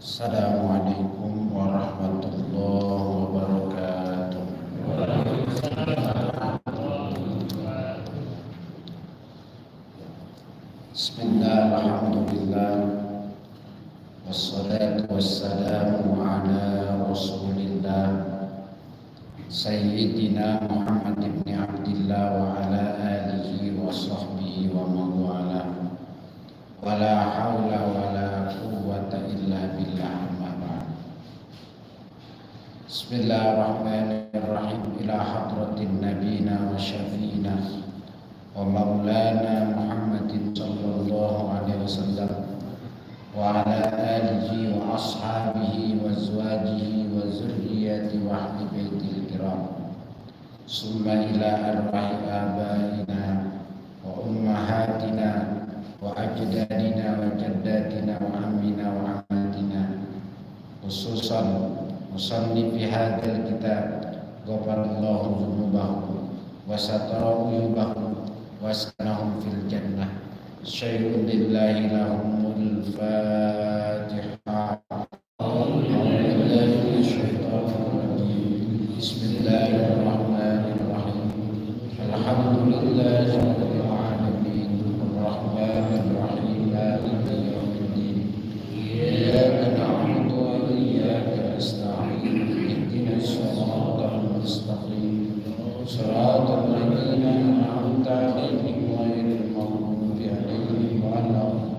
Assalamualaikum warahmatullahi wabarakatuh. Bismillah, alhamdulillah, wassalatu wassalamu ala rasulillah Sayyidina Muhammad ibn Abdillah wa ala alihi wa sahbihi wa mawala. Wala hawla wala quwwata illa billah, amma ba'd. Bismillahirrahmanirrahim. Ila hadratin nabiyina wa syafiina wa maulana Muhammadin sallallahu alaihi wasallam wa ala alihi wa ashabihi wa azwajihi wa zurriyyati wa ahli baitil kiram. Summa ila arwahi abaina wa ummahatina wa ajdadina wa jaddatina wa ammina wa ammatina, khususan musannifi hadzal kitab ghafarallahu dzunubahum wa satara uyubahum wa askanahum fil jannah. Syai'un lillahi lahumul Fatihah. Bismillahirrahmanirrahim. Alhamdulillahi rabbil alamin. Arrahmanirrahim. Maliki yaumiddin. Iyyaka na'budu wa iyyaka nasta'in. Ihdinas siratal mustaqim. Siratal ladzina an'amta 'alaihim ghairil maghdubi 'alaihim waladdallin.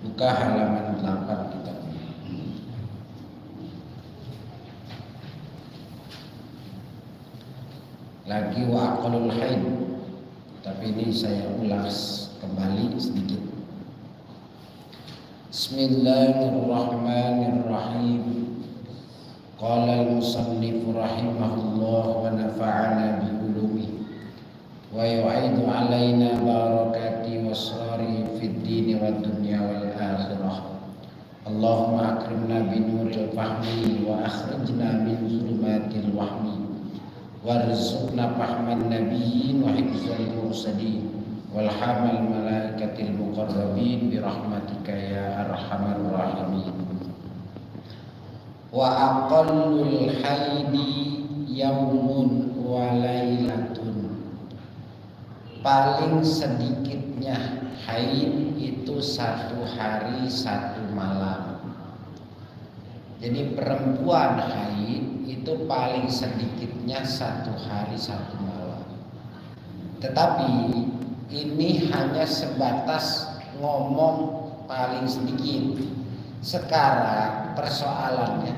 Buka halaman 8 kita. Lagi wa aqalul haid, tapi ini saya ulas kembali sedikit. Bismillahirrahmanirrahim. Qala al-musannif rahimahullah wa nafa'ana bi ulumihi wa yu'idu alaina barakati wasrari fid dini wad dunya wal akhirah. Allahumma akrimna bi nuril fahmi wa akhrijna min zulumatil wahmi warzuqna fahman nabiyyin wa hifzal mursalin wal hamal malaikatil muqarrabin bi rahmatika ya arhamar rahimin. Wa aqallul haidi yaumun wa lailatun. Paling sedikitnya haid itu 1 hari 1 malam. Jadi perempuan haid itu paling sedikitnya 1 hari 1 malam. Tetapi ini hanya sebatas ngomong paling sedikit. Sekarang persoalannya,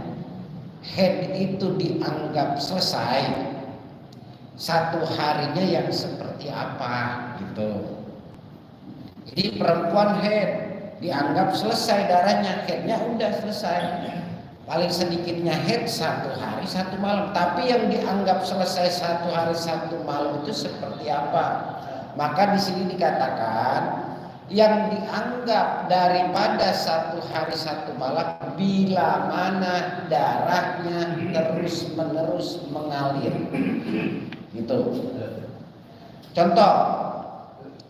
haid itu dianggap selesai 1 harinya yang seperti apa gitu. Jadi perempuan haid dianggap selesai darahnya, haidnya udah selesai. Paling sedikitnya haid 1 hari 1 malam. Tapi yang dianggap selesai 1 hari 1 malam itu seperti apa? Maka di sini dikatakan yang dianggap daripada 1 hari 1 malam bila mana darahnya terus menerus mengalir. Gitu. Contoh,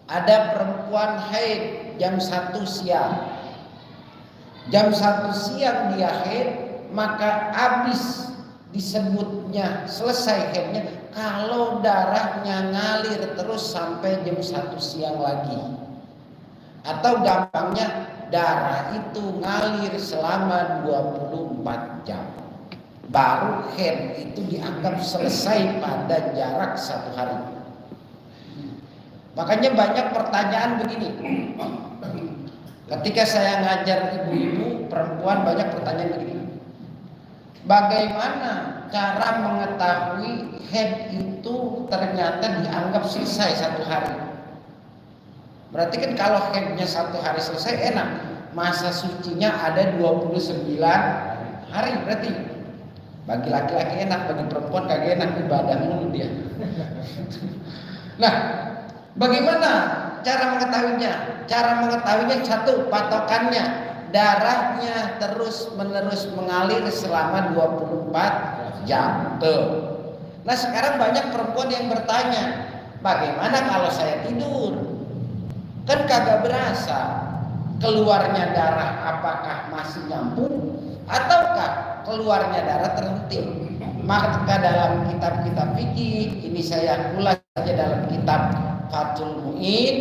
ada perempuan haid jam 1 siang. Jam 1 siang dia haid, maka habis disebutnya selesai haidnya kalau darahnya ngalir terus sampai jam 1 siang lagi. Atau gampangnya darah itu ngalir selama 24 jam. Baru haid itu dianggap selesai pada jarak 1 hari. Makanya banyak pertanyaan begini. Ketika saya ngajar ibu-ibu perempuan, banyak pertanyaan begini. Bagaimana cara mengetahui haid itu ternyata dianggap selesai 1 hari? Berarti kan kalau haidnya 1 hari selesai enak. Masa sucinya ada 29 hari berarti. Bagi laki-laki enak, bagi perempuan kagak enak, ibadah mulu dia. Nah, bagaimana cara mengetahuinya? Cara mengetahuinya 1, patokannya darahnya terus menerus mengalir selama 24 jam. Tuh. Nah sekarang banyak perempuan yang bertanya, Bagaimana kalau saya tidur? Kan kagak berasa. Keluarnya darah apakah masih nyambung ataukah keluarnya darah terhenti? Maka dalam kitab-kitab fikih, ini saya ulas saja dalam kitab Fathul Mu'in,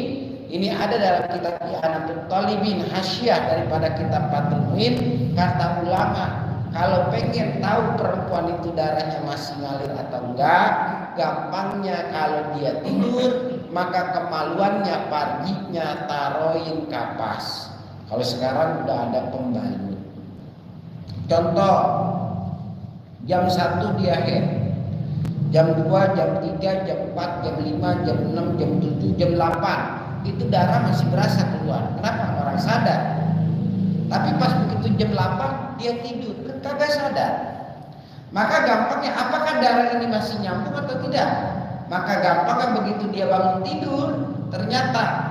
ini ada dalam kitab I'anatul Talibin Hasyiah daripada kitab Fathul Mu'in, kata ulama kalau pengen tahu perempuan itu darahnya masih ngalir atau enggak, gampangnya kalau dia tidur maka kemaluannya paginya taruhin kapas. Kalau sekarang udah ada pembalut. Contoh, jam 1 dia head, jam 2, jam 3, jam 4, jam 5, jam 6, jam 7, jam 8 itu darah masih berasa keluar. Kenapa? Orang sadar. Tapi pas begitu jam 8 dia tidur, kagak sadar. Maka gampangnya apakah darah ini masih nyambung atau tidak? Maka gampangnya begitu dia bangun tidur, ternyata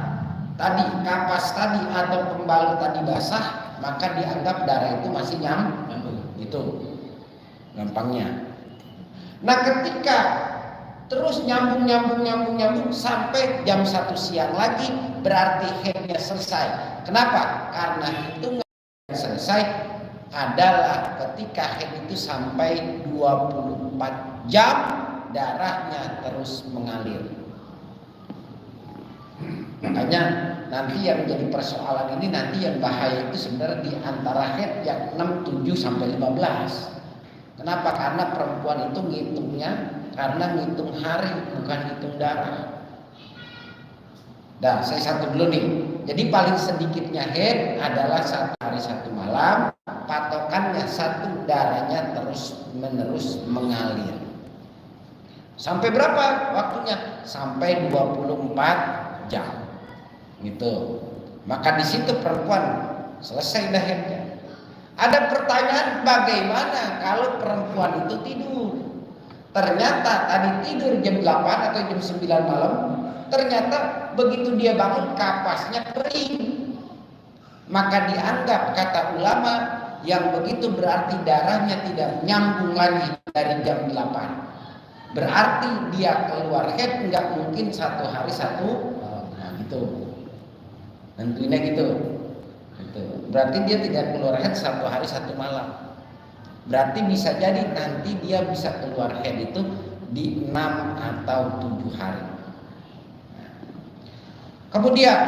tadi kapas tadi atau pembalut tadi basah, maka dianggap darah itu masih nyambung. Itu gampangnya. Nah, ketika terus nyambung sampai jam 1 siang lagi, berarti headnya selesai. Kenapa? Karena hitungan selesai adalah ketika head itu sampai 24 jam darahnya terus mengalir. Makanya nanti yang menjadi persoalan ini, nanti yang bahaya itu sebenarnya di antara head yang 6, 7 sampai 15. Kenapa? Karena perempuan itu ngitungnya karena ngitung hari, bukan hitung darah. Nah, saya satu dulu nih. Jadi paling sedikitnya head adalah 1 hari 1 malam. Patokannya 1 darahnya terus menerus mengalir. Sampai berapa waktunya? Sampai 24 jam. Gitu. Maka di situ perempuan selesai dah headnya. Ada pertanyaan, bagaimana kalau perempuan itu tidur? Ternyata tadi tidur jam 8 atau jam 9 malam, ternyata begitu dia bangun kapasnya kering. Maka dianggap kata ulama yang begitu berarti darahnya tidak nyambung lagi dari jam 8. Berarti dia keluar head nggak mungkin 1 hari 1. Nah gitu. Tentunya gitu. Berarti dia tidak keluar head 1 hari 1 malam. Berarti bisa jadi nanti dia bisa keluar head itu di 6 atau 7 hari. Kemudian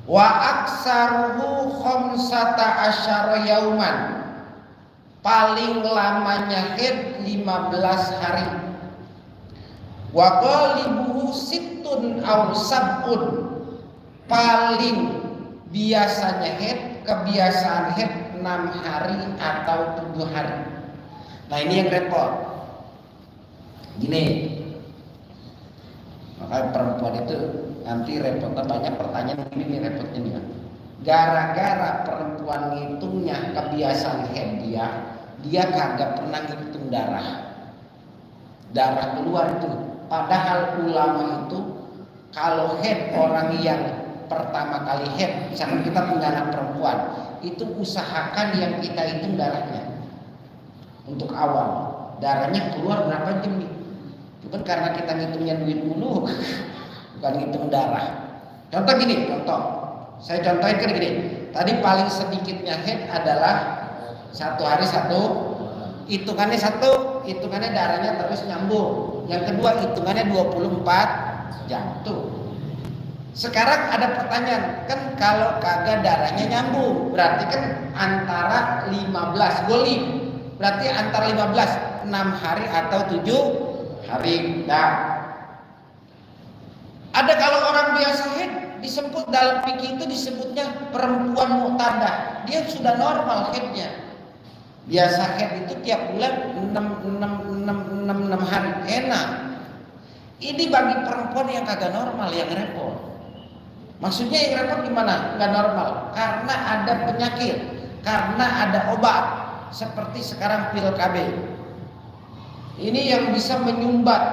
wa aksaruhu khamsata asyara yauman. Paling lamanya head 15 hari. Wa qalibuhu sittun aw sab'un. Paling biasanya head, kebiasaan head 6 hari atau 7 hari. Nah ini yang repot. Gini, maka perempuan itu nanti repotnya banyak pertanyaan ini nih repotnya nih. Gara-gara perempuan ngitungnya kebiasaan head dia kagak pernah ngitung darah keluar itu. Padahal ulama itu kalau head orang yang pertama kali head, misalkan kita punya anak perempuan, itu usahakan yang kita hitung darahnya. Untuk awal, darahnya keluar berapa jam nih? Bukan karena kita ngitungnya duit mulu, bukan ngitung darah. Contoh gini, saya contohin kan gini. Tadi paling sedikitnya head adalah 1 hari 1, hitungannya 1, hitungannya darahnya terus nyambung. Yang kedua hitungannya 24 jam tuh. Sekarang ada pertanyaan, kan kalau kagak darahnya nyambung, berarti kan antara 15 golib. Berarti antara 15 6 hari atau 7 hari. Nah, ada kalau orang biasa head disebut dalam fikih itu disebutnya perempuan mu'tadah. Dia sudah normal headnya. Biasa head itu tiap bulan 6 hari enak. Ini bagi perempuan yang kagak normal yang repot. Maksudnya yang repot gimana? Nggak normal. Karena ada penyakit, karena ada obat. Seperti sekarang pil KB. Ini yang bisa menyumbat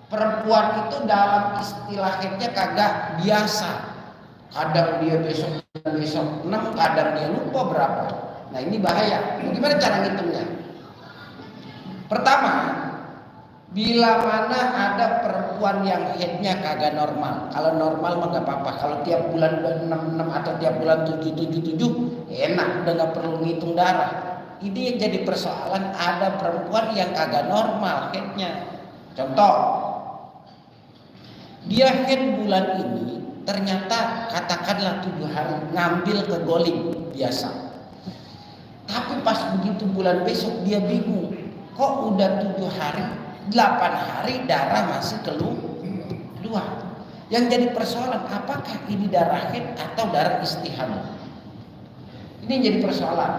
perempuan itu dalam istilah headnya kagak biasa. Kadang dia besok 6, kadang dia lupa berapa. Nah ini bahaya. Bagaimana cara ngitungnya? Pertama, Bila mana ada perempuan yang headnya kagak normal. Kalau normal mah nggak apa-apa. Kalau tiap bulan 6 atau tiap bulan 7 enak, udah nggak perlu ngitung darah. Ini yang jadi persoalan, ada perempuan yang kagak normal headnya. Contoh, dia head bulan ini ternyata katakanlah 7 hari ngambil ke goling biasa. Tapi pas begitu bulan besok dia bingung, kok udah 7 hari, 8 hari darah masih keluar. Yang jadi persoalan, apakah ini darah head atau darah istihadah? Ini yang jadi persoalan.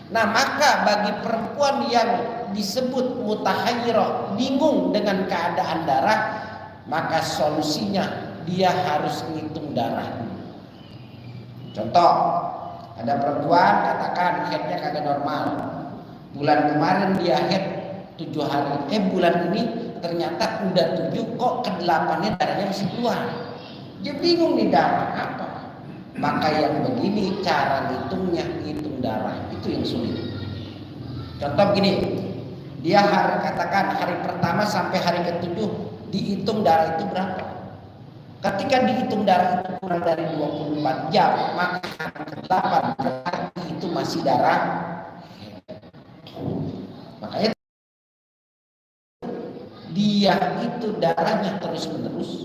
Nah, maka bagi perempuan yang disebut mutahayyirah, bingung dengan keadaan darah, maka solusinya dia harus ngitung darah. Contoh, ada perempuan katakan headnya kagak normal. Bulan kemarin dia head 7 hari. Bulan ini ternyata udah 7, kok ke-8-nya darahnya masih keluar. Dia bingung nih darah apa. Maka yang begini cara ngitungnya, ngitung darah itu yang sulit. Contoh begini, dia katakan hari pertama sampai hari ke-7 dihitung darah itu berapa. Ketika dihitung darah itu kurang dari 24 jam, maka hari ke-8 berarti itu masih darah. Makanya dia itu darahnya terus menerus.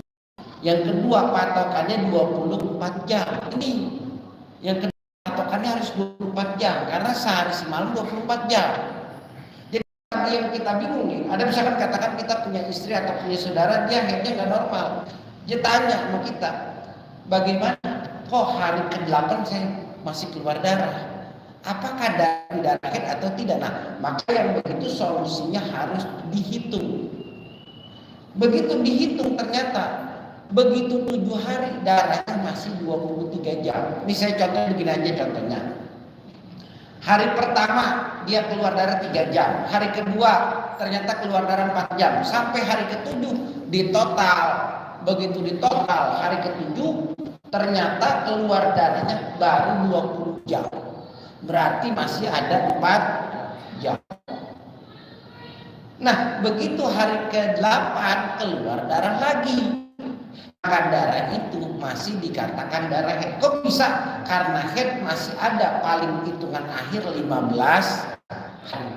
Yang kedua patokannya 24 jam. Ini yang kedua patokannya harus 24 jam karena sehari semalam 24 jam. Jadi yang kita bingung nih, ada misalkan katakan kita punya istri atau punya saudara, dia headnya nggak normal. Dia tanya sama kita, bagaimana kok hari ke-8 saya masih keluar darah? Apakah dari darah head atau tidak? Nah, maka yang begitu solusinya harus dihitung. Begitu dihitung ternyata begitu 7 hari darahnya masih 23 jam. Ini saya contoh begini aja contohnya. Hari pertama dia keluar darah 3 jam. Hari kedua ternyata keluar darah 4 jam. Sampai hari ke-7 di total. Begitu di total hari ke-7 ternyata keluar darahnya baru 20 jam. Berarti masih ada 4 jam. Nah, begitu hari ke-8 keluar darah lagi. Maka darah itu masih dikatakan darah head. Kok bisa? Karena head masih ada paling hitungan akhir 15 hari.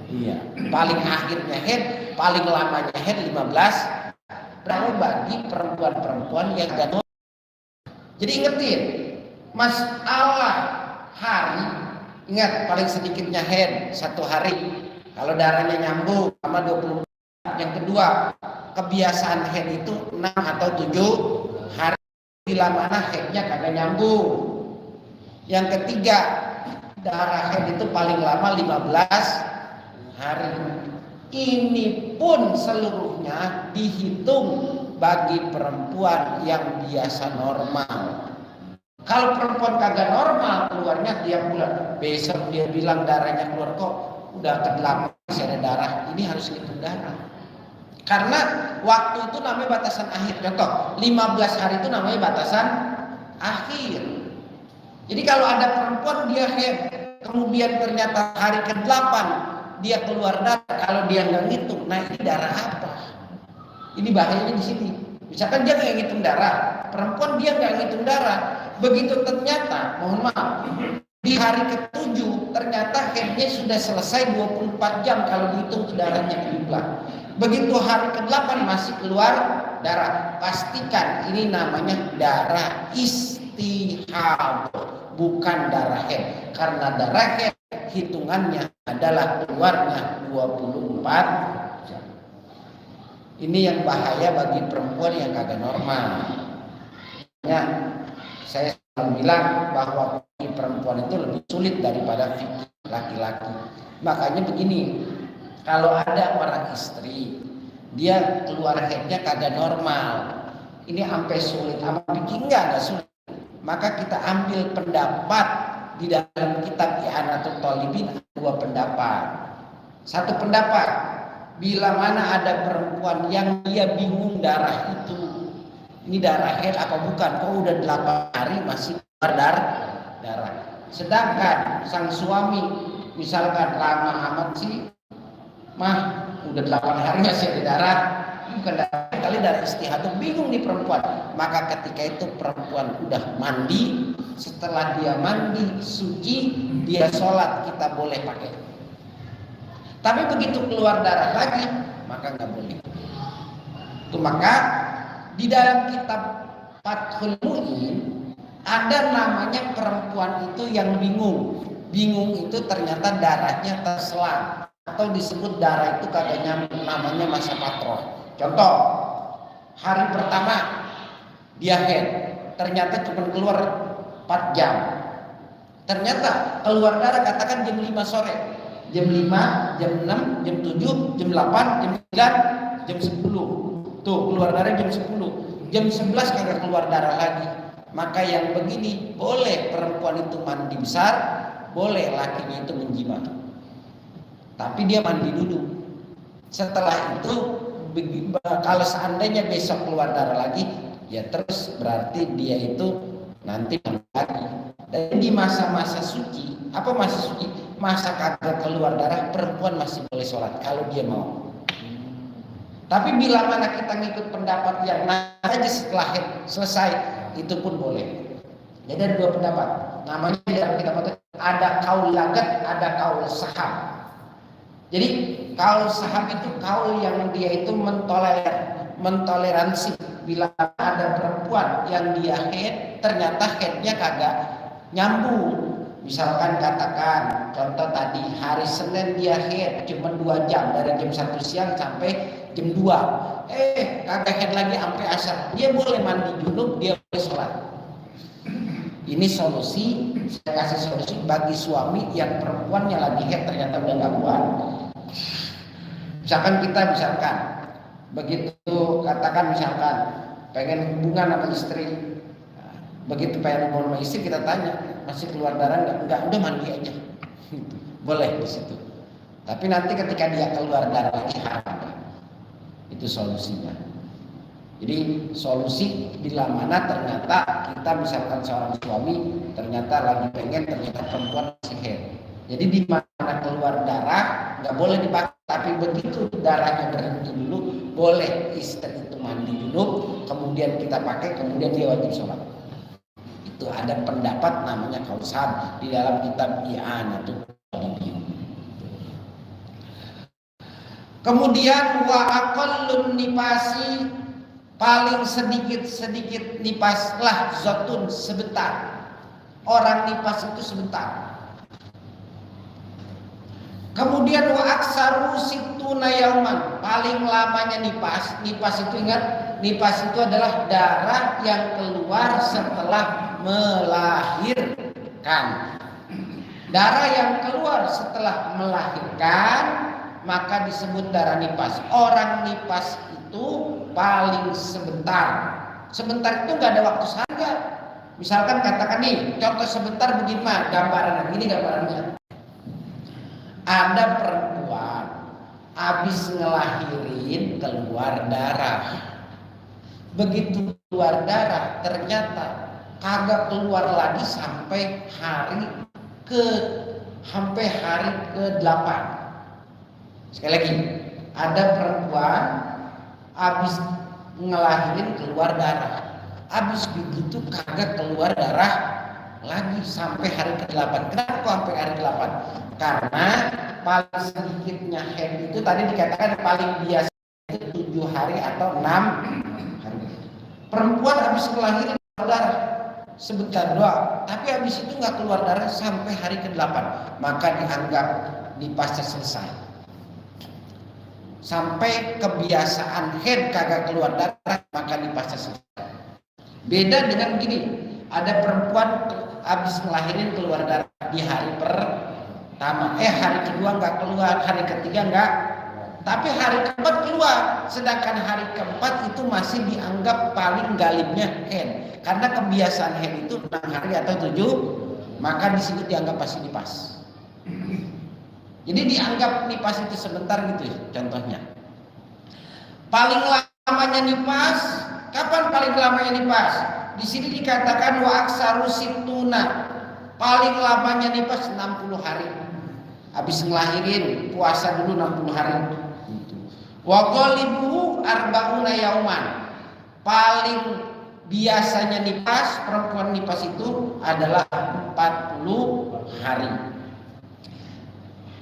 Iya, paling akhirnya head, paling lamanya head 15. Berapa bagi perempuan-perempuan yang gak normal. Jadi ingetin, masalah hari, ingat paling sedikitnya head 1 hari. Kalau darahnya nyambung sama 20. Yang kedua, kebiasaan head itu 6 atau 7 hari. Bila mana headnya kagak nyambung. Yang ketiga, darah head itu paling lama 15 hari. Ini pun seluruhnya dihitung bagi perempuan yang biasa normal. Kalau perempuan kagak normal keluarnya tiap bulan, besok dia bilang darahnya keluar, kok udah ke-8 masih ada darah. Ini harus hitung darah. Karena waktu itu namanya batasan akhir. Contoh, 15 hari itu namanya batasan akhir. Jadi kalau ada perempuan dia head, kemudian ternyata hari ke-8 dia keluar darah, kalau dia nggak ngitung, nah ini darah apa? Ini bahayanya di sini. Misalkan dia nggak ngitung darah, perempuan dia nggak ngitung darah, begitu ternyata, mohon maaf, di hari ke-7 ternyata headnya sudah selesai 24 jam kalau dihitung darahnya jumlah. Begitu hari ke-8 masih keluar darah, pastikan ini namanya darah istihadah, bukan darah head. Karena darah head hitungannya adalah keluarnya 24 jam. Ini yang bahaya bagi perempuan yang kagak normal. Ya, saya selalu bilang bahwa perempuan itu lebih sulit daripada fikih laki-laki. Makanya begini, kalau ada orang istri, dia keluar headnya kagak normal, ini sampai sulit, sama fikih enggak sulit. Maka kita ambil pendapat di dalam kitab I'anatul Talibin, ada 2 pendapat. Satu pendapat, bila mana ada perempuan yang dia bingung darah itu, ini darah head apa bukan, kok udah 8 hari masih keluar darah. Sedangkan sang suami misalkan lama amat sih, mah udah 8 hari masih ada darah, bukan darah kali darah istihadah, bingung nih perempuan. Maka ketika itu perempuan udah mandi, setelah dia mandi suci, dia sholat, kita boleh pakai. Tapi begitu keluar darah lagi, maka nggak boleh. Itu maka di dalam kitab Fathul Mu'in ada namanya perempuan itu yang bingung. Bingung itu ternyata darahnya terselang, atau disebut darah itu kagak nyambung, namanya masa patroh. Contoh, hari pertama dia head, ternyata cuma keluar 4 jam. Ternyata keluar darah katakan jam 5 sore, jam 5, jam 6, jam 7, jam 8, jam 9, jam 10. Tuh keluar darah jam 10. Jam 11 kagak keluar darah lagi. Maka yang begini boleh perempuan itu mandi besar, boleh lakinya itu menjima. Tapi dia mandi dulu. Setelah itu kalau seandainya besok keluar darah lagi, ya terus berarti dia itu nanti mandi lagi. Dan di masa-masa suci, apa masa suci? Masa kagak keluar darah, perempuan masih boleh sholat kalau dia mau. Tapi bila mana kita ngikut pendapat yang aja setelah selesai, itu pun boleh. Jadi ada 2 pendapat. Namanya dalam kitab ada kaul lagat, ada kaul sahab. Jadi kaul sahab itu kaul yang dia itu mentoleransi bila ada perempuan yang dia head, ternyata headnya kagak nyambung. Misalkan katakan contoh tadi hari Senin dia head cuma 2 jam, dari jam 1 siang sampai jam 2. Kagak head lagi sampai asar. Dia boleh mandi junub, dia boleh sholat. Ini solusi, saya kasih solusi bagi suami yang perempuannya lagi head ternyata udah gak kuat. Misalkan begitu katakan misalkan pengen hubungan sama istri, begitu pengen hubungan sama istri kita tanya masih keluar darah enggak, udah mandi aja. Boleh di situ. Tapi nanti ketika dia keluar darah lagi haram. Itu solusinya. Jadi solusi bila mana ternyata kita misalkan seorang suami ternyata lagi pengen, ternyata perempuan masih head. Jadi di mana keluar darah nggak boleh dipakai, tapi begitu darahnya berhenti dulu boleh istri itu mandi dulu, kemudian kita pakai, kemudian dia wajib sholat. Itu ada pendapat namanya kausab di dalam kitab I'anatul Talibin. Kemudian wa aqallun nifasi, paling sedikit nipas lahzatun, sebentar. Orang nipas itu sebentar. Kemudian wa aksaru situna yauman, paling lamanya nipas. Nipas itu ingat, nipas itu adalah darah yang keluar setelah melahirkan. Darah yang keluar setelah melahirkan maka disebut darah nipas. Orang nipas itu paling sebentar. Sebentar itu nggak ada waktu saja. Misalkan katakan nih, contoh sebentar bagaimana gambaran ini gambarannya. Ada perempuan habis ngelahirin keluar darah. Begitu keluar darah ternyata kagak keluar lagi sampai hari ke-8. Sekali lagi, ada perempuan habis ngelahirin keluar darah. Habis begitu kagak keluar darah lagi sampai hari ke-8. Kenapa kok sampai hari ke-8? Karena paling sedikitnya head itu tadi dikatakan paling biasa itu 7 hari atau 6 hari. Perempuan habis ngelahirin keluar darah sebentar doang, tapi habis itu nggak keluar darah sampai hari ke-8, maka dianggap nipasnya selesai. Sampai kebiasaan head kagak keluar darah maka nipasnya selesai. Beda dengan gini, ada perempuan habis ngelahirin keluar darah di hari pertama, hari kedua nggak keluar, hari ketiga nggak, tapi hari keempat keluar. Sedangkan hari keempat itu masih dianggap paling galibnya head, karena kebiasaan head itu 6 hari atau 7, maka di situ dianggap pasti nipas. Jadi dianggap nipas itu sebentar gitu ya, contohnya. Paling lamanya nipas, kapan paling lamanya nipas? Di sini dikatakan wa aksaru situna, paling lamanya nipas 60 hari. Habis ngelahirin puasa dulu 60 hari. Gitu. Wa ghalibu arba'una yauman. Paling biasanya nifas, perempuan nifas itu adalah 40 hari.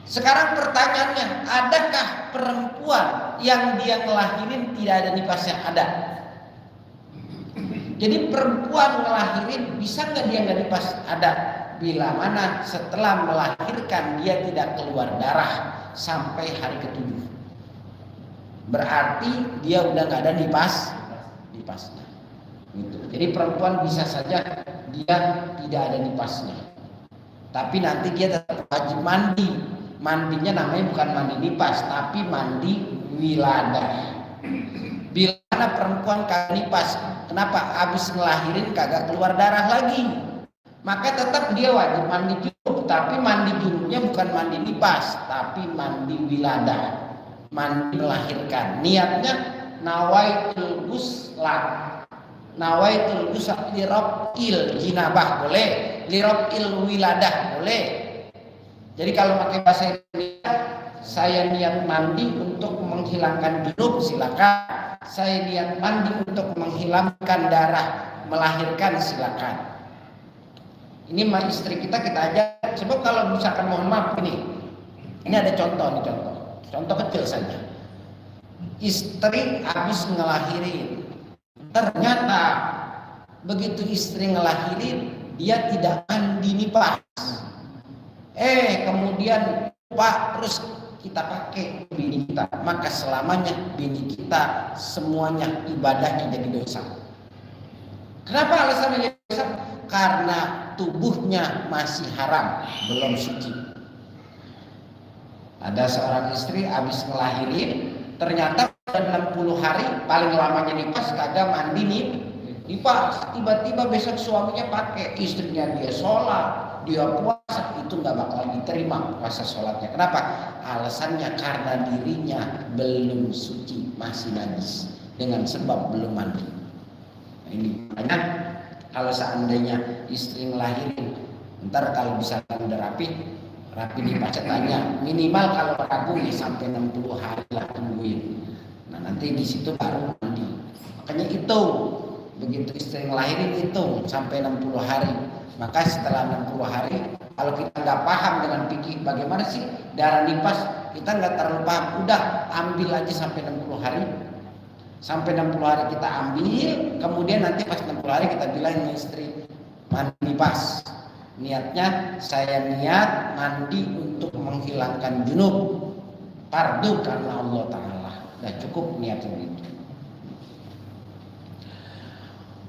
Sekarang pertanyaannya, adakah perempuan yang dia ngelahirin tidak ada nifasnya? Ada. Jadi perempuan ngelahirin bisa nggak dia nggak nifas? Ada. Bila mana setelah melahirkan dia tidak keluar darah sampai hari ke-7. Berarti dia udah nggak ada nifasnya. Gitu. Jadi perempuan bisa saja dia tidak ada nifasnya, tapi nanti dia tetap wajib mandi. Mandinya namanya bukan mandi nifas, tapi mandi wiladah. Bila mana perempuan kagak nifas, kenapa? Habis ngelahirin kagak keluar darah lagi, maka tetap dia wajib mandi junub. Tapi mandi junubnya bukan mandi nifas, tapi mandi wiladah, mandi melahirkan. Niatnya nawaitul ghusla. Nawaitul ghusla lirab'il jinabah boleh, lirab'il wiladah boleh. Jadi kalau pakai bahasa Indonesia, saya niat mandi untuk menghilangkan junub, silakan. Saya niat mandi untuk menghilangkan darah melahirkan, silakan. Ini mah istri kita aja. Sebab kalau misalkan mohon maaf ini ada contoh kecil saja. Istri habis ngelahirin, ternyata begitu istri ngelahirin dia tidak mandi nifas. Kemudian Pak terus kita pakai bini kita, maka selamanya bini kita semuanya ibadahnya jadi dosa. Kenapa alasannya jadi dosa? Karena tubuhnya masih haram, belum suci. Ada seorang istri habis ngelahirin, ternyata udah 60 hari paling lamanya nifas kagak mandi nih nifas. Tiba-tiba besok suaminya pakai, istrinya dia sholat, dia puasa, itu nggak bakal diterima puasa sholatnya. Kenapa? Alasannya karena dirinya belum suci, masih najis dengan sebab belum mandi. Nah, ini makanya kalau seandainya istri ngelahirin, ntar kalau bisa udah rapi nih pacatannya, minimal kalau ragu ya sampai 60 hari lah tungguin. Nah nanti di situ baru mandi. Makanya itu begitu istri ngelahirin hitung sampai 60 hari. Maka setelah 60 hari, kalau kita nggak paham dengan fikih bagaimana sih darah nifas, kita nggak terlalu paham. Udah ambil aja sampai 60 hari. Sampai 60 hari kita ambil, kemudian nanti pas 60 hari kita bilang istri mandi nifas. Niatnya saya niat mandi untuk menghilangkan junub, fardu karena Allah Ta'ala. Nah cukup niatnya itu.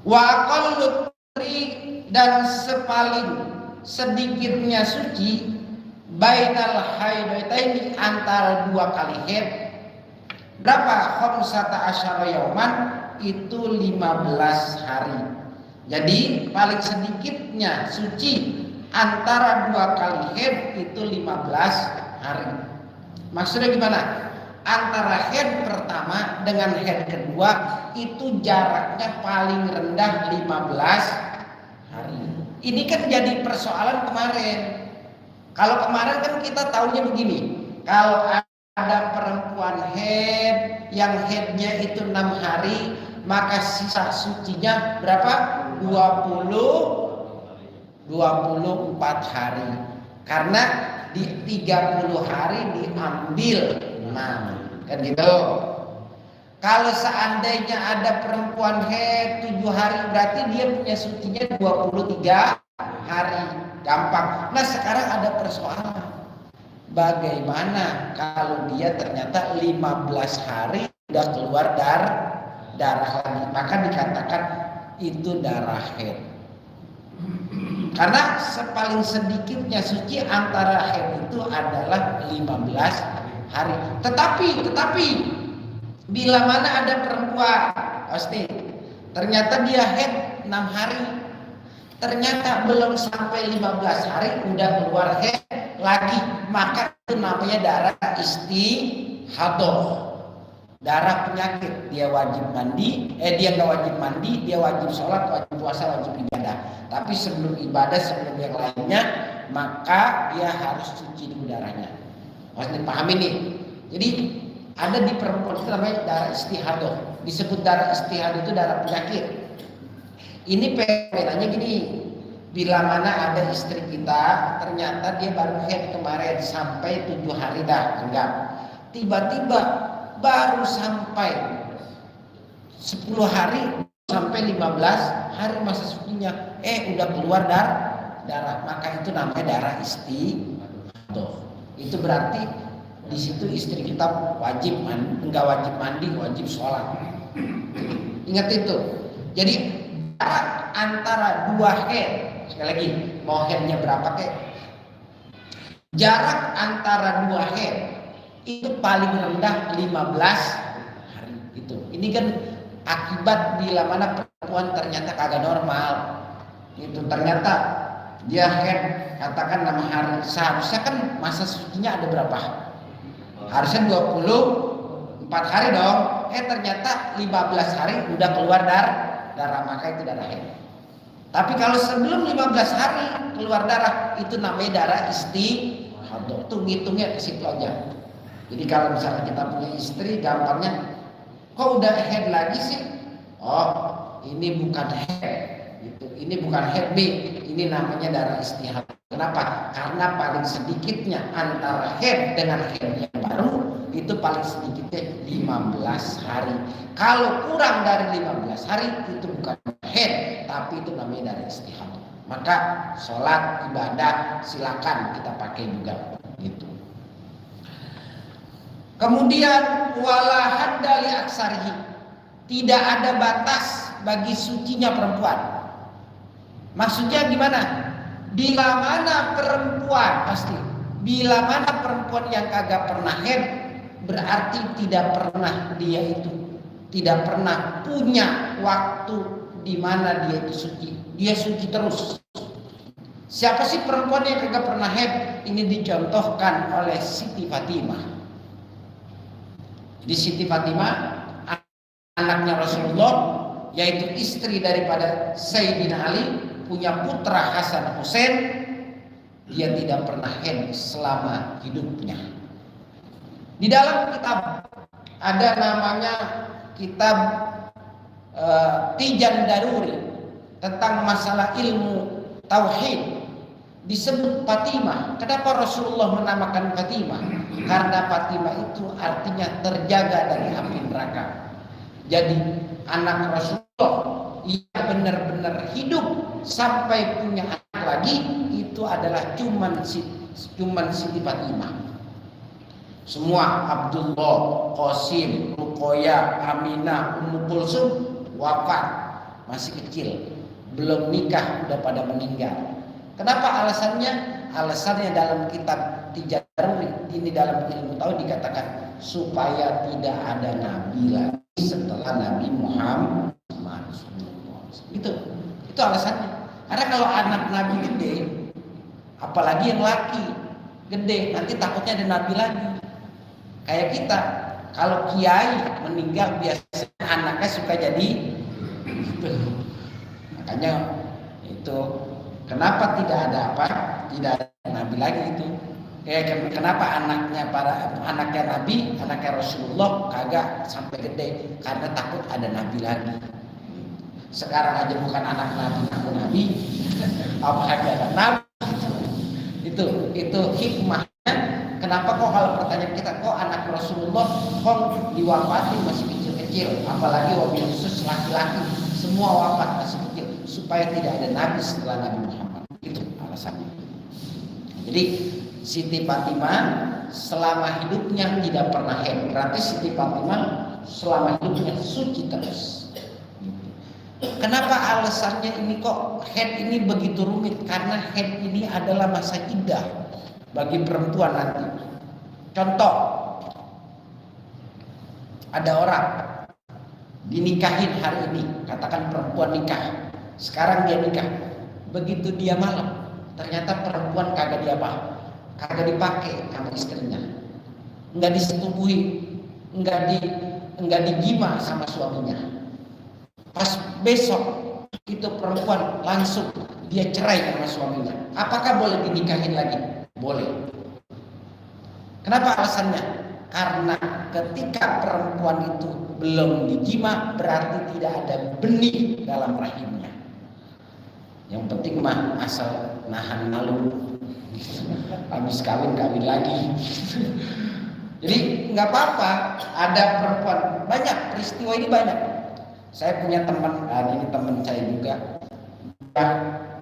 Wa aqallu dan sepaling sedikitnya suci bainal haidaini antara dua kali haid. Berapa? Khamsata asyara yauman, itu 15 hari. Jadi paling sedikitnya suci antara dua kali haid itu 15 hari. Maksudnya gimana? Antara haid pertama dengan haid kedua itu jaraknya paling rendah 15 hari. Ini kan jadi persoalan kemarin. Kalau kemarin kan kita tahunya begini, kalau ada perempuan haid yang haidnya itu 6 hari, maka sisa sucinya berapa? 24 hari. Karena di 30 hari diambil 6. Kan gitu. Kalau seandainya ada perempuan haid 7 hari, berarti dia punya sucinya 23 hari. Gampang. Nah sekarang ada persoalan. Bagaimana kalau dia ternyata 15 hari sudah keluar darah lagi, maka dikatakan itu darah haid. Karena sepaling sedikitnya suci antara haid itu adalah 15 hari. Tetapi bila mana ada perempuan pasti ternyata dia haid 6 hari, ternyata belum sampai 15 hari udah keluar haid lagi, maka itu namanya darah istihadah, darah penyakit. Dia wajib mandi, dia nggak wajib mandi, dia wajib sholat, wajib puasa, wajib ibadah. Tapi sebelum ibadah, sebelum yang lainnya, maka dia harus cuci dulu darahnya. Harus dipahami nih. Jadi Ada di perempuan itu namanya darah istihadah. Disebut darah istihadah itu darah penyakit. Ini fenomenanya gini. Bila mana ada istri kita, ternyata dia baru head kemarin sampai 7 hari dah, anggap. Tiba-tiba baru sampai 10 hari sampai 15 hari masa sucinya, udah keluar darah, maka itu namanya darah istihadah. Itu berarti di situ istri kita wajib enggak wajib mandi, wajib sholat. Ingat itu. Jadi jarak antara 2 head, sekali lagi, mau headnya berapa kek? Jarak antara 2 head itu paling rendah 15 hari itu. Ini kan akibat bila mana perempuan ternyata kagak normal. Itu ternyata dia head katakan 6 hari. Seharusnya kan masa sucinya ada berapa? Harusnya 24 hari dong. Ternyata 15 hari udah keluar darah, maka itu darah head. Tapi kalau sebelum 15 hari keluar darah, itu namanya darah istihadah. Itu ngitungnya ke situ aja. Jadi kalau misalnya kita punya istri, gampangnya, kok udah head lagi sih? Oh, ini bukan head. Ini bukan head B, ini namanya darah istihadah. Kenapa? Karena paling sedikitnya antara head dengan head yang baru itu paling sedikitnya 15 hari. Kalau kurang dari 15 hari itu bukan head, tapi itu namanya darah istihadah. Maka sholat ibadah silakan kita pakai juga gitu. Kemudian wala hadda li aksarihi, tidak ada batas bagi sucinya perempuan. Maksudnya gimana? Bila mana perempuan bila mana perempuan yang kagak pernah head, berarti tidak pernah punya waktu di mana dia itu suci. Dia suci terus. Siapa sih perempuan yang kagak pernah head? Ini dicontohkan oleh Siti Fatimah. Di Siti Fatimah, anaknya Rasulullah, yaitu istri daripada Sayyidina Ali, punya putra Hasan Husain, dia tidak pernah haid selama hidupnya. Di dalam kitab ada namanya kitab Tijan Daruri tentang masalah ilmu tauhid, disebut Fatimah. Kenapa Rasulullah menamakan Fatimah? Karena Fatimah itu artinya terjaga dari api neraka. Jadi anak Rasulullah yang benar-benar hidup sampai punya anak lagi itu adalah cuman Siti Fatimah. Semua Abdullah, Qasim, Ruqayyah, Aminah, Ummu Kulsum wafat masih kecil, belum nikah udah pada meninggal. Kenapa alasannya? Alasannya dalam kitab Tijaruri ini dalam ilmu tauhid dikatakan supaya tidak ada nabi lagi setelah Nabi Muhammad. Itu alasannya. Karena kalau anak Nabi gede, apalagi yang laki gede, nanti takutnya ada Nabi lagi. Kayak kita, kalau kiai meninggal biasanya anaknya suka jadi gitu. Makanya itu kenapa tidak ada Nabi lagi itu. Kenapa anaknya Nabi, anaknya Rasulullah kagak sampai gede? Karena takut ada Nabi lagi. Sekarang aja bukan anak Nabi, apalagi ada Nabi. Itu hikmahnya. Kenapa kok kalau pertanyaan kita kok anak Rasulullah kok diwafati masih kecil-kecil, apalagi wabil khusus laki-laki semua wafat masih kecil, supaya tidak ada Nabi setelah Nabi Muhammad. Itu alasannya. Jadi Siti Fatimah selama hidupnya tidak pernah haid. Berarti Siti Fatimah selama hidupnya suci terus. Kenapa alasannya ini kok haid ini begitu rumit? Karena haid ini adalah masa iddah bagi perempuan nanti. Contoh, ada orang dinikahin hari ini, katakan perempuan nikah. Sekarang dia nikah. Begitu dia malam, ternyata perempuan kagak dipakai sama istrinya, nggak disetubuhi, nggak digima sama suaminya. Pas besok itu perempuan langsung dia cerai sama suaminya. Apakah boleh dinikahin lagi? Boleh. Kenapa alasannya? Karena ketika perempuan itu belum dijima, berarti tidak ada benih dalam rahimnya. Yang penting mah asal nahan malu, habis kawin lagi. Jadi nggak apa-apa, ada perempuan, banyak peristiwa ini banyak. Saya punya teman, ini teman saya juga,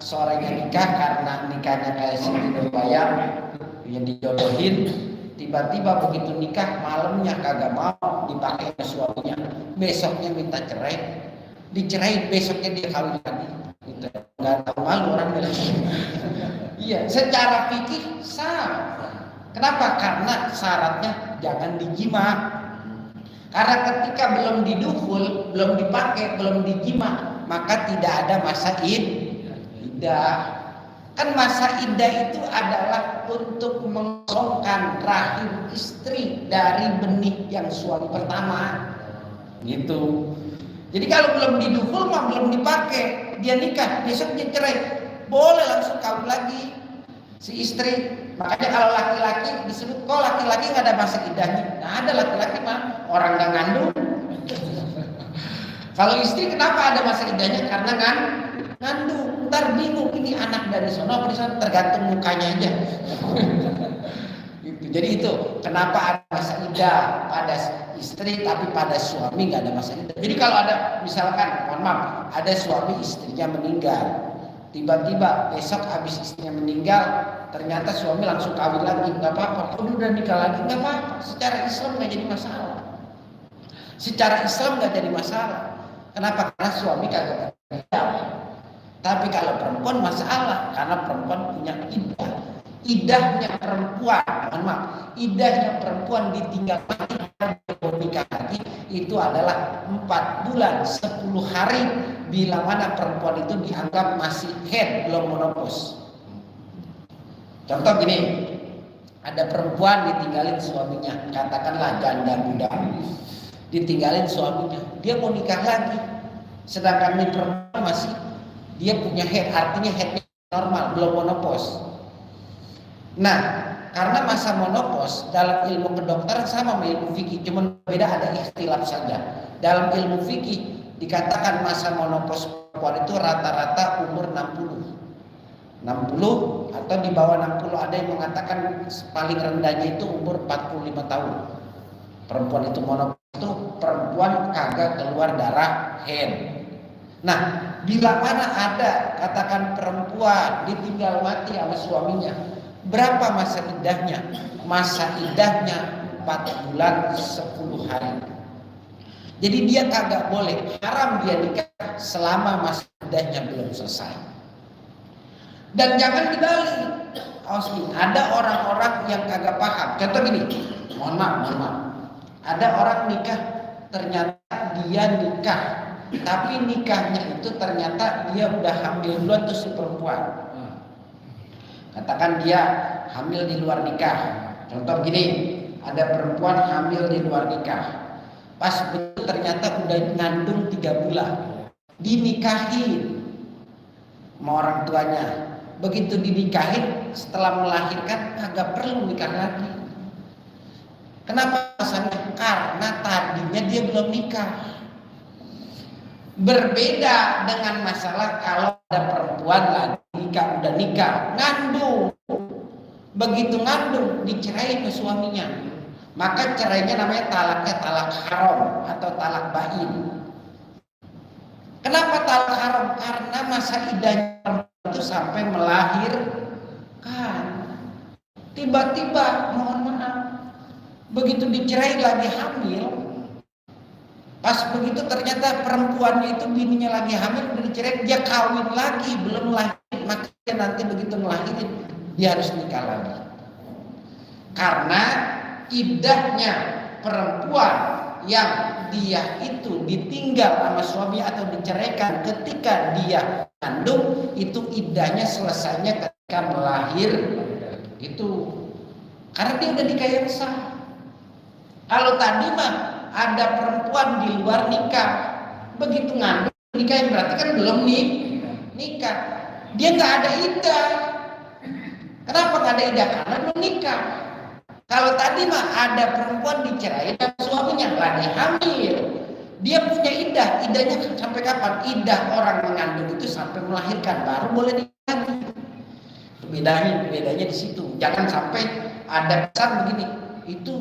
seorang yang nikah karena nikahnya kayak Siti Nurbayar, yang dijodohin. Tiba-tiba begitu nikah malamnya kagak mau dipakai ke suaminya, besoknya minta cerai, dicerai besoknya dia kawin lagi, gitu. Nggak tahu malu orang bilang. Iya, secara fikih sah. Kenapa? Karena syaratnya jangan dijima. Karena ketika belum didukhul, belum dipakai, belum dijima, maka tidak ada masa iddah. Kan masa iddah itu adalah untuk mengosongkan rahim istri dari benih yang suami pertama. Gitu. Jadi kalau belum didukhul mah belum dipakai, dia nikah, besok dia cerai, boleh langsung kawin lagi si istri. Makanya kalau laki-laki disebut, kok laki-laki nggak ada masa iddahnya? Nah, ada laki-laki mah orang nggak ngandung. Kalau istri kenapa ada masa iddahnya? Karena ngandung. Ntar bingung ini anak dari sono, tergantung mukanya aja. Gitu. Jadi itu kenapa ada masa iddah pada istri tapi pada suami nggak ada masa iddah. Jadi kalau ada misalkan, mohon maaf, ada suami istrinya meninggal, tiba-tiba besok habis istrinya meninggal, ternyata suami langsung kawin lagi, nggak apa-apa. Kalau udah nikah lagi nggak apa-apa. Secara Islam nggak jadi masalah. Secara Islam nggak jadi masalah. Kenapa? Karena suami kagak meninggal. Tapi kalau perempuan masalah, karena perempuan punya iddah. Iddahnya perempuan, mohon maaf, iddahnya perempuan ditinggal mati nikah lagi itu adalah 4 bulan 10 hari bila mana perempuan itu dianggap masih haid, belum menopause. Contoh gini, ada perempuan ditinggalin suaminya, katakanlah janda muda, ditinggalin suaminya, dia mau nikah lagi, sedangkan ini perempuan masih dia punya haid, artinya haidnya normal, belum menopause. Nah, karena masa menopause dalam ilmu kedokteran sama sama ilmu fikih, cuma beda ada ikhtilaf saja. Dalam ilmu fikih dikatakan masa menopause perempuan itu rata-rata umur 60 atau di bawah 60. Ada yang mengatakan paling rendahnya itu umur 45 tahun. Perempuan itu menopause itu perempuan kagak keluar darah haid. Nah, bila mana ada katakan perempuan ditinggal mati sama suaminya, berapa masa iddahnya? Masa iddahnya 4 bulan 10 hari. Jadi dia kagak boleh, haram dia nikah selama masa iddahnya belum selesai. Dan jangan dibalik. Ada orang-orang yang kagak paham. Contoh gini, mohon maaf. Ada orang nikah, ternyata dia nikah, tapi nikahnya itu ternyata dia udah hamil duluan tuh si perempuan. Katakan dia hamil di luar nikah. Contoh gini, ada perempuan hamil di luar nikah. Pas betul ternyata udah ngandung 3 bulan. Dinikahin sama orang tuanya. Begitu dinikahin, setelah melahirkan kagak perlu nikah lagi. Kenapa alasannya? Karena tadinya dia belum nikah. Berbeda dengan masalah kalau ada perempuan lagi nikah, udah nikah, ngandung. Begitu ngandung dicerai ke suaminya, maka cerainya namanya talaknya talak haram atau talak bain. Kenapa talak haram? Karena masa iddahnya itu sampai melahirkan. Tiba-tiba, mohon maaf, begitu dicerai lagi hamil, pas begitu ternyata perempuannya itu bininya lagi hamil, udah dicerai, dia kawin lagi, belum lahir, makanya nanti begitu melahirin dia harus nikah lagi. Karena iddahnya perempuan yang dia itu ditinggal sama suami atau diceraikan ketika dia kandung, itu iddahnya selesainya ketika melahir. Itu karena dia udah nikah yang sah. Kalau tadi mah ada perempuan di luar nikah, begitu ngandung nikah, yang berarti kan belum nikah, dia nggak ada iddah. Kenapa nggak ada iddah? Karena belum nikah. Kalau tadi mah ada perempuan dicerai dan suaminya lagi hamil, dia punya iddah. Iddahnya sampai kapan? Iddah orang mengandung itu sampai melahirkan, baru boleh dinikahi. Bedanya di situ. Jangan sampai ada pesan begini, itu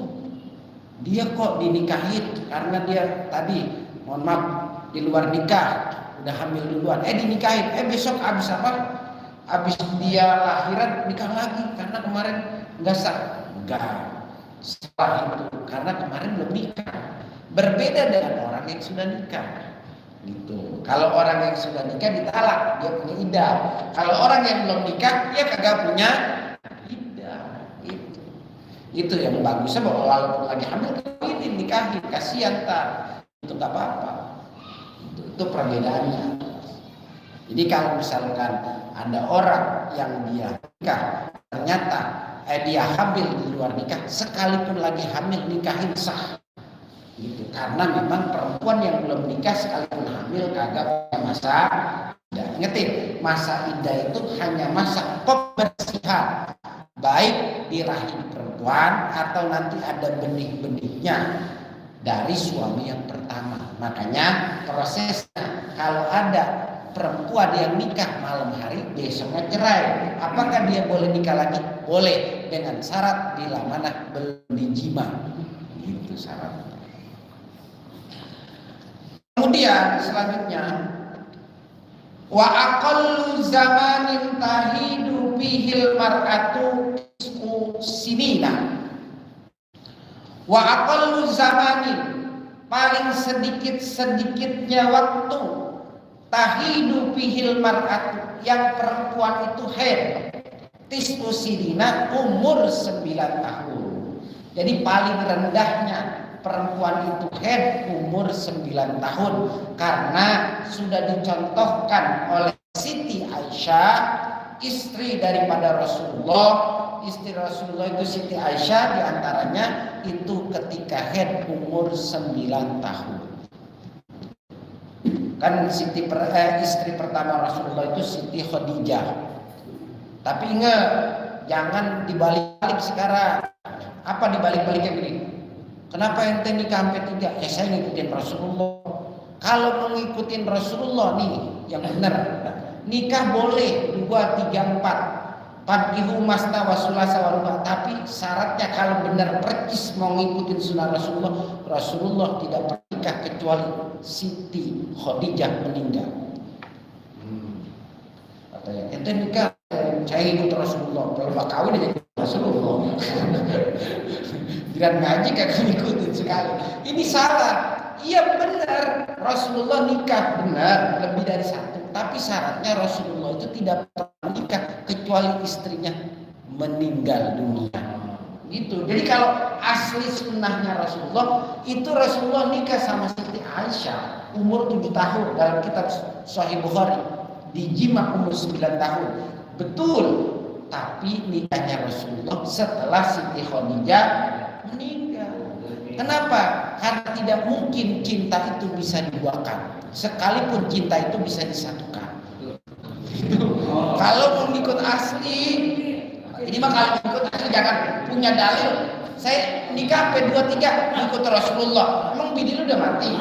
dia kok dinikahin karena dia tadi, mohon maaf, di luar nikah, udah hamil duluan, dinikahin, besok abis apa? Abis dia lahiran nikah lagi karena kemarin nggak sah. Enggak, setelah itu karena kemarin belum nikah. Berbeda dengan orang yang sudah nikah. Gitu. Kalau orang yang sudah nikah ditalak, dia punya iddah. Kalau orang yang belum nikah, dia kagak punya iddah. Itu yang bagusnya, bahwa walaupun lagi hamil ini nikahin, kasihan tar. Itu nggak apa-apa. Itu perbedaannya. Jadi kalau misalkan ada orang yang dia nikah, ternyata dia hamil di luar nikah, sekalipun lagi hamil nikahin sah. Gitu. Karena memang perempuan yang belum nikah sekalipun hamil kagak punya masa iddah. Ingetin, masa iddah itu hanya masa pembersihan, baik di rahim perempuan atau nanti ada benih-benihnya dari suami yang pertama. Makanya prosesnya, kalau ada perempuan yang nikah malam hari, besoknya cerai, apakah dia boleh nikah lagi? Boleh, dengan syarat bila mana belum dijima. Itu syaratnya. Kemudian selanjutnya, wa aqallu zamanin tahidu bihil mar'atu sinina. Wa aqallu zamanin, paling sedikit-sedikitnya waktu, tahidu bihil mar'atu, yang perempuan itu haid, tis'u sinina, umur 9 tahun. Jadi paling rendahnya perempuan itu haid umur 9 tahun, karena sudah dicontohkan oleh Siti Aisyah, istri daripada Rasulullah. Istri Rasulullah itu Siti Aisyah, diantaranya itu ketika haid umur 9 tahun. Kan istri pertama Rasulullah itu Siti Khadijah. Tapi ingat, jangan dibalik-balik sekarang. Apa dibalik-baliknya gini? Kenapa ente nikah sampai 3? Ya saya ngikutin Rasulullah. Kalau mau ngikutin Rasulullah nih yang benar, nikah boleh 2, 3, 4. Fankihu masna wa sulasa wa ruba. Tapi syaratnya kalau benar percis mau ngikutin sunnah Rasulullah, Rasulullah tidak pernikah kecuali Siti Khadijah meninggal. Katanya ente nikah, saya ikut Rasulullah. Kalau bak kawin aja Rasulullah. Giliran ngaji kagak ngikutin sekali. Ini salah. Iya benar, Rasulullah nikah benar lebih dari 1. Tapi syaratnya Rasulullah itu tidak pernah nikah kecuali istrinya meninggal dunia. Gitu. Jadi kalau asli sunnahnya Rasulullah itu Rasulullah nikah sama Siti Aisyah umur 7 tahun dalam kitab Sahih Bukhari, dijima umur 9 tahun. Betul. Tapi nikahnya Rasulullah setelah Siti Khadijah meninggal. Kenapa? Karena tidak mungkin cinta itu bisa dibuahkan. Sekalipun cinta itu bisa disatukan. Kalau mau ikut asli, ini mah kalau ikut asli jangan punya dalil. Saya nikah sampai 2, 3 ikut Rasulullah. Emang bini lu udah mati?